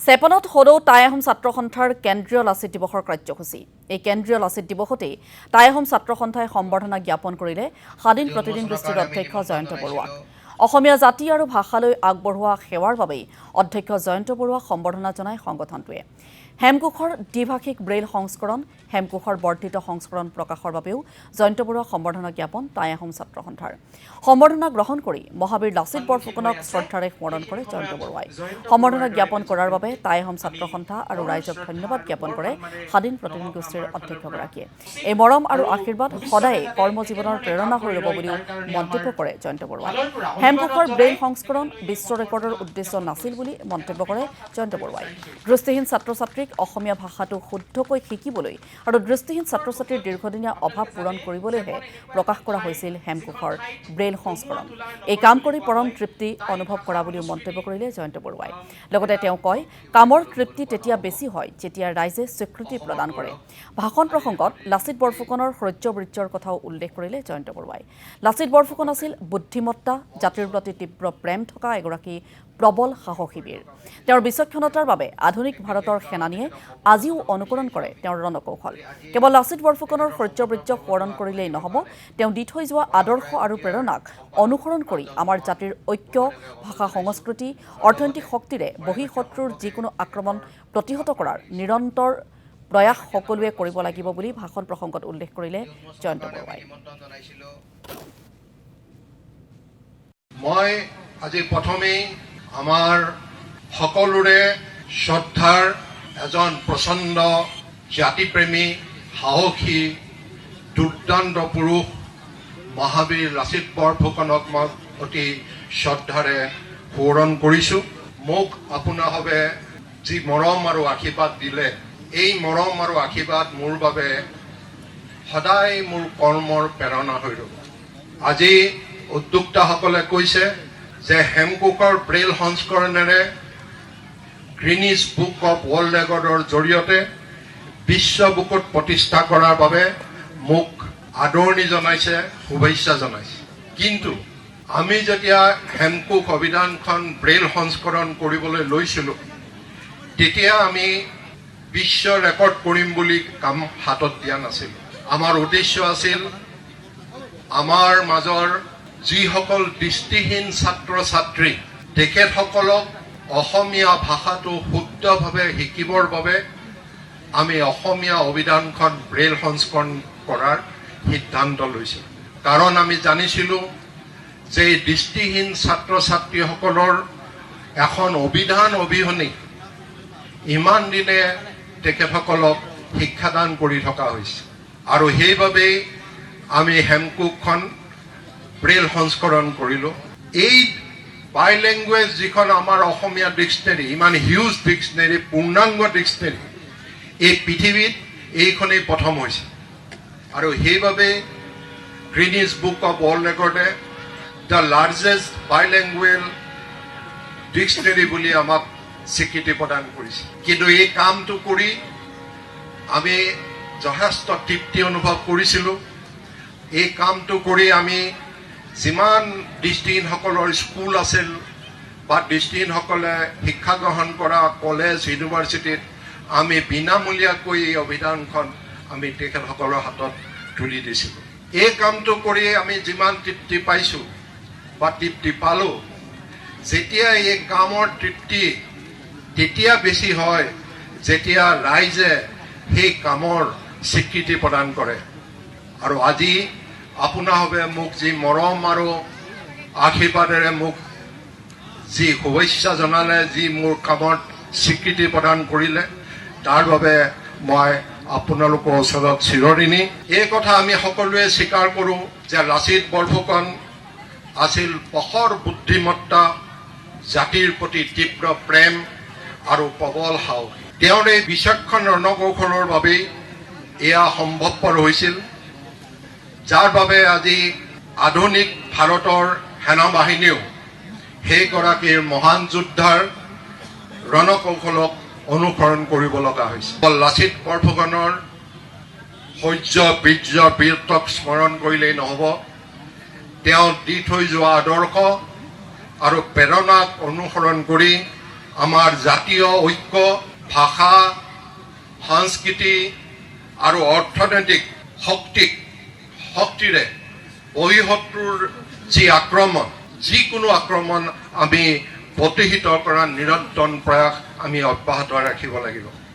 চেপনত সদৌ টাই আহোম ছাত্ৰ সন্থাৰ কেন্দ্ৰীয় লাচিত দিৱসৰ কাৰ্যসূচী। এই কেন্দ্ৰীয় লাচিত দিৱসতেই টাই আহোম ছাত্ৰ সন্থাই সম্বৰ্ধনা জ্ঞাপন কৰিলে স্বাধীন প্ৰতিদিন গোষ্ঠীৰ অধ্যক্ষ জয়ন্ত বৰুৱাক। অসমীয়া জাতি আৰু ভাষালৈ আগবঢ়োৱা সেৱাৰ বাবেই অধ্যক্ষ জয়ন্ত বৰুৱাক সম্বৰ্ধনা জনায় সংগঠনটোৱে। হেমকোষৰ দ্বিভাষিক ব্ৰেইল সংস্কৰণ, হেমকোষৰ বৰ্ধিত সংস্কৰণ প্ৰকাশৰ বাবেও জয়ন্ত বৰুৱাক সম্বৰ্ধনা জ্ঞাপন টাই আহোম ছাত্ৰ সন্থাৰ। সম্বৰ্ধনা গ্ৰহণ কৰি মহাবীৰ লাচিত বৰফুকনক শ্ৰদ্ধাৰে স্মৰণ কৰে জয়ন্ত বৰুৱাই। সম্বৰ্ধনা জ্ঞাপন কৰাৰ বাবে টাই আহোম ছাত্ৰ সন্থা আৰু ৰাইজক ধন্যবাদ জ্ঞাপন কৰে স্বাধীন প্ৰতিদিন গোষ্ঠীৰ অধ্যক্ষগৰাকীয়ে। এই মৰম আৰু আশীৰ্বাদ সদায়ে কৰ্মজীৱনৰ প্ৰেৰণা হৈ ৰ'ব বুলিও মন্তব্য কৰে জয়ন্ত বৰুৱাই। হেমকোষৰ ব্ৰেইল সংস্কৰণ বিশ্ব ৰেকৰ্ডৰ উদ্দেশ্য নাছিল বুলি মন্তব্য কৰে জয়ন্ত বৰুৱাই। দৃষ্টিহীন ছাত্ৰ ছাত্ৰীক অসমীয়া ভাষাটো শুদ্ধকৈ শিকিবলৈ আৰু দৃষ্টিহীন ছাত্ৰ ছাত্ৰীৰ দীৰ্ঘদিনীয়া অভাৱ পূৰণ কৰিবলৈহে প্ৰকাশ কৰা হৈছিল হেমকোষৰ ব্ৰেইল সংস্কৰণ। এই কাম কৰি পৰম তৃপ্তি অনুভৱ কৰা বুলিও মন্তব্য কৰিলে জয়ন্ত বৰুৱাই। লগতে তেওঁ কয়, কামৰ তৃপ্তি তেতিয়া বেছি হয় যেতিয়া ৰাইজে স্বীকৃতি প্ৰদান কৰে। ভাষণ প্ৰসংগত লাচিত বৰফুকনৰ শৌৰ্য-বীৰ্যৰ কথাও উল্লেখ কৰিলে জয়ন্ত বৰুৱাই। লাচিত বৰফুকন আছিল বুদ্ধিমত্তা, জাতিৰ প্ৰতি তীব্ৰ প্ৰেম থকা এগৰাকী প্ৰবল সাহসী বীৰ। তেওঁৰ বিচক্ষণতাৰ বাবে আধুনিক ভাৰতৰ সেনানীয়ে আজিও অনুকৰণ কৰে তেওঁৰ ৰণকৌশল। কেৱল লাচিত বৰফুকনৰ শৌৰ্য-বীৰ্যক সোঁৱৰণ কৰিলেই নহ'ব, তেওঁ দি থৈ যোৱা আদৰ্শ আৰু প্ৰেৰণাক অনুসৰণ কৰি আমাৰ জাতিৰ ঐক্য, ভাষা সংস্কৃতি, অৰ্থনৈতিক শক্তিৰে বহিঃশত্ৰুৰ যিকোনো আক্ৰমণ প্ৰতিহত কৰাৰ নিৰন্তৰ প্ৰয়াস সকলোৱে কৰিব লাগিব বুলি ভাষণ প্ৰসংগত উল্লেখ কৰিলে জয়ন্ত বৰুৱাই। মই আজি প্ৰথমেই আমাৰ সকলোৰে শ্ৰদ্ধাৰ এজন প্ৰচণ্ড জাতিপ্ৰেমী, সাহসী, দুৰ্দান্ত পুৰুষ মহাবীৰ লাচিত বৰফুকনক মই অতি শ্ৰদ্ধাৰে সোঁৱৰণ কৰিছোঁ। মোক আপোনাসৱে যি মৰম আৰু আশীৰ্বাদ দিলে, এই মৰম আৰু আশীৰ্বাদ মোৰ বাবে সদায় মোৰ কৰ্মৰ প্ৰেৰণা হৈ ৰ'ব। আজি উদ্যোক্তাসকলে কৈছে যে হেমকোষৰ ব্ৰেইল সংস্কৰণেৰে গ্ৰীনিছ বুক অৱ ৱৰ্ল্ড ৰেকৰ্ডৰ জৰিয়তে বিশ্ব বুকত প্ৰতিষ্ঠা কৰাৰ বাবে মোক আদৰণি জনাইছে, শুভেচ্ছা জনাইছে। কিন্তু আমি যেতিয়া হেমকোষ অভিধানখন ব্ৰেইল সংস্কৰণ কৰিবলৈ লৈছিলোঁ, তেতিয়া আমি বিশ্ব ৰেকৰ্ড কৰিম বুলি কাম হাতত দিয়া নাছিলোঁ। আমাৰ উদ্দেশ্য আছিল আমাৰ মাজৰ যিসকল দৃষ্টিহীন ছাত্ৰ ছাত্ৰী, তেখেতসকলক অসমীয়া ভাষাটো শুদ্ধভাৱে শিকিবৰ বাবে আমি অসমীয়া অভিধানখন ব্ৰেইল সংস্কৰণ কৰাৰ সিদ্ধান্ত লৈছিলোঁ। কাৰণ আমি জানিছিলোঁ যে দৃষ্টিহীন ছাত্ৰ ছাত্ৰীসকলৰ এখন অভিধান অবিহনে ইমান দিনে তেখেতসকলক শিক্ষাদান কৰি থকা হৈছে, আৰু সেইবাবেই আমি হেমকোষখন ব্ৰেইল সংস্কৰণ কৰিলোঁ। এই বাইলেংগুৱেজ যিখন আমাৰ অসমীয়া ডিক্সনেৰী, ইমান হিউজ ডিক্সনেৰী, পূৰ্ণাংগ ডিক্সনেৰী, এই পৃথিৱীত এইখনেই প্ৰথম হৈছে। আৰু সেইবাবে গ্ৰীনিছ বুক অৱ ৱৰ্ল্ড ৰেকৰ্ডে দ্য লাৰ্জেষ্ট বাইলেংগুৱেল ডিক্সনেৰী বুলি আমাক স্বীকৃতি প্ৰদান কৰিছে। কিন্তু এই কামটো কৰি আমি যথেষ্ট তৃপ্তি অনুভৱ কৰিছিলোঁ। এই কামটো কৰি আমি যিমান দৃষ্টিহীনসকলৰ স্কুল আছিল বা দৃষ্টিহীনসকলে শিক্ষা গ্ৰহণ কৰা কলেজ, ইউনিভাৰ্চিটিত আমি বিনামূলীয়াকৈ এই অভিধানখন আমি তেখেতসকলৰ হাতত তুলি দিছিলোঁ। এই কামটো কৰি আমি যিমান তৃপ্তি পাইছোঁ বা তৃপ্তি পালোঁ, যেতিয়া এই কামৰ তৃপ্তি তেতিয়া বেছি হয় যেতিয়া ৰাইজে সেই কামৰ স্বীকৃতি প্ৰদান কৰে। আৰু আজি আপোনাসৱে মোক যি মৰম আৰু আশীৰ্বাদেৰে মোক যি শুভেচ্ছা জনালে, যি মোৰ কামত স্বীকৃতি প্ৰদান কৰিলে, তাৰ বাবে মই আপোনালোকৰ ওচৰত চিৰঋণী। এই কথা আমি সকলোৱে স্বীকাৰ কৰোঁ যে লাচিত বৰফুকন আছিল প্ৰখৰ বুদ্ধিমত্তা, জাতিৰ প্ৰতি তীব্ৰ প্ৰেম আৰু প্ৰবল সাহস। তেওঁৰ এই বিচক্ষণ ৰণকৌশলৰ বাবেই এয়া সম্ভৱপৰ হৈছিল, যাৰ বাবে আজি আধুনিক ভাৰতৰ সেনাবাহিনীয়েও সেইগৰাকীৰ মহান যোদ্ধাৰ ৰণকৌশলক অনুসৰণ কৰিব লগা হৈছে। লাচিত বৰফুকনৰ শৌৰ্য, বীৰ্য, বীৰত্বক স্মৰণ কৰিলেই নহ'ব, তেওঁ দি থৈ যোৱা আদৰ্শ আৰু প্ৰেৰণাক অনুসৰণ কৰি আমাৰ জাতীয় ঐক্য, ভাষা, সংস্কৃতি আৰু অৰ্থনৈতিক শক্তিৰে বহিঃশত্ৰুৰ যি আক্ৰমণ, যিকোনো আক্ৰমণ আমি প্ৰতিহত কৰাৰ নিৰন্তৰ প্ৰয়াস আমি অব্যাহত ৰাখিব লাগিব।